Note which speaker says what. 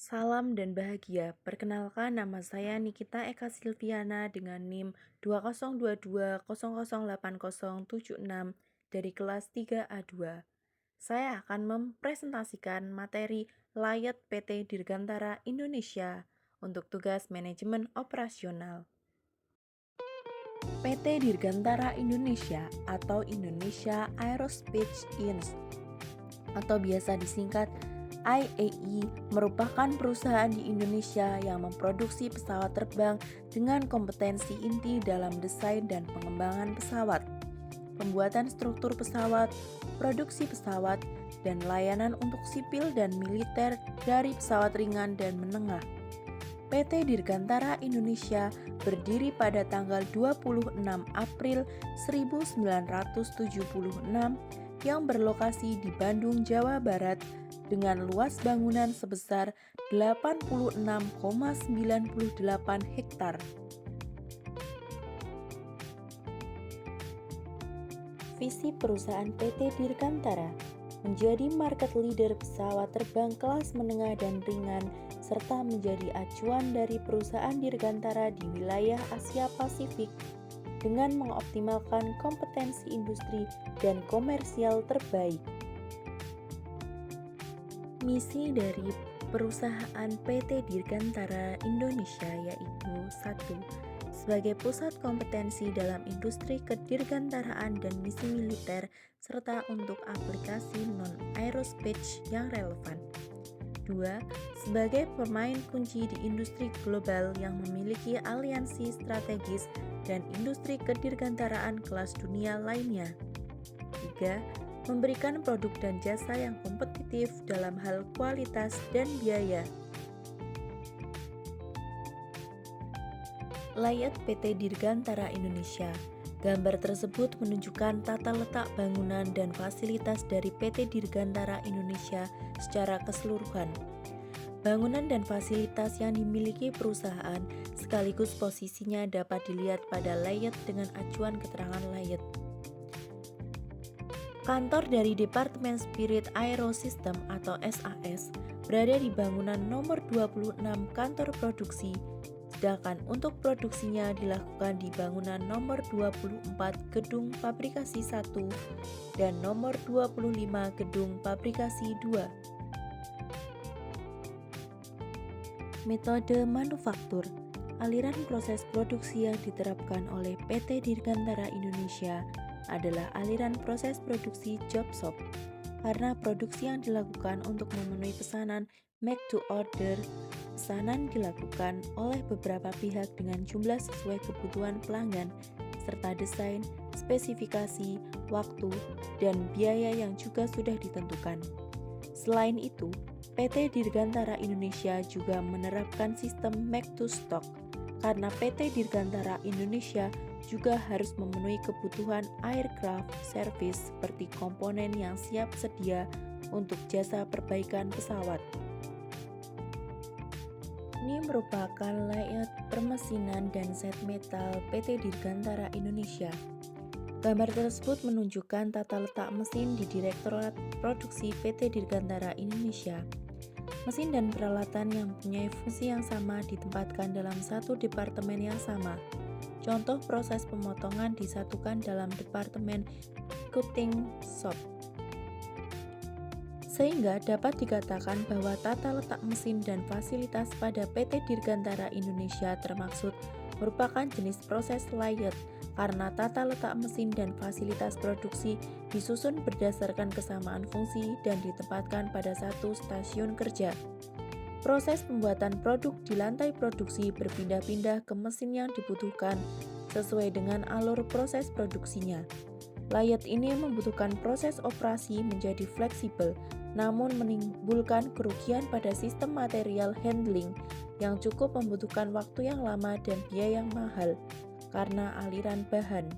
Speaker 1: Salam dan bahagia. Perkenalkan nama saya Nikita Eka Silviana dengan NIM 2022008076 dari kelas 3A2. Saya akan mempresentasikan materi Layat PT Dirgantara Indonesia untuk tugas manajemen operasional. PT Dirgantara Indonesia atau Indonesia Aerospace Inc. atau biasa disingkat IAI merupakan perusahaan di Indonesia yang memproduksi pesawat terbang dengan kompetensi inti dalam desain dan pengembangan pesawat, pembuatan struktur pesawat, produksi pesawat, dan layanan untuk sipil dan militer dari pesawat ringan dan menengah. PT Dirgantara Indonesia berdiri pada tanggal 26 April 1976 yang berlokasi di Bandung, Jawa Barat dengan luas bangunan sebesar 86,98 hektar. Visi perusahaan PT Dirgantara menjadi market leader pesawat terbang kelas menengah dan ringan serta menjadi acuan dari perusahaan Dirgantara di wilayah Asia Pasifik dengan mengoptimalkan kompetensi industri dan komersial terbaik. Misi dari perusahaan PT Dirgantara Indonesia yaitu 1. Sebagai pusat kompetensi dalam industri kedirgantaraan dan misi militer serta untuk aplikasi non-aerospace yang relevan. 2. Sebagai pemain kunci di industri global yang memiliki aliansi strategis dan industri kedirgantaraan kelas dunia lainnya. 3. Memberikan produk dan jasa yang kompetitif dalam hal kualitas dan biaya. Layat PT Dirgantara Indonesia. Gambar tersebut menunjukkan tata letak bangunan dan fasilitas dari PT Dirgantara Indonesia secara keseluruhan. Bangunan dan fasilitas yang dimiliki perusahaan sekaligus posisinya dapat dilihat pada layat dengan acuan keterangan layat. Kantor dari Departemen Spirit Aerosystem atau SAS berada di bangunan nomor 26 kantor produksi, sedangkan untuk produksinya dilakukan di bangunan nomor 24 gedung pabrikasi 1 dan nomor 25 gedung pabrikasi 2. Metode manufaktur. Aliran proses produksi yang diterapkan oleh PT Dirgantara Indonesia adalah aliran proses produksi job shop. Karena produksi yang dilakukan untuk memenuhi pesanan make to order, pesanan dilakukan oleh beberapa pihak dengan jumlah sesuai kebutuhan pelanggan, serta desain, spesifikasi, waktu, dan biaya yang juga sudah ditentukan. Selain itu, PT Dirgantara Indonesia juga menerapkan sistem make to stock, karena PT Dirgantara Indonesia juga harus memenuhi kebutuhan aircraft service seperti komponen yang siap sedia untuk jasa perbaikan pesawat. Ini merupakan layout permesinan dan set metal PT Dirgantara Indonesia. Gambar tersebut menunjukkan tata letak mesin di Direktorat Produksi PT Dirgantara Indonesia. Mesin dan peralatan yang mempunyai fungsi yang sama ditempatkan dalam satu departemen yang sama. Contoh proses pemotongan disatukan dalam departemen cutting shop. Sehingga dapat dikatakan bahwa tata letak mesin dan fasilitas pada PT Dirgantara Indonesia termaksud merupakan jenis proses layout karena tata letak mesin dan fasilitas produksi disusun berdasarkan kesamaan fungsi dan ditempatkan pada satu stasiun kerja. Proses pembuatan produk di lantai produksi berpindah-pindah ke mesin yang dibutuhkan sesuai dengan alur proses produksinya. Layat ini membutuhkan proses operasi menjadi fleksibel, namun menimbulkan kerugian pada sistem material handling yang cukup membutuhkan waktu yang lama dan biaya yang mahal karena aliran bahan.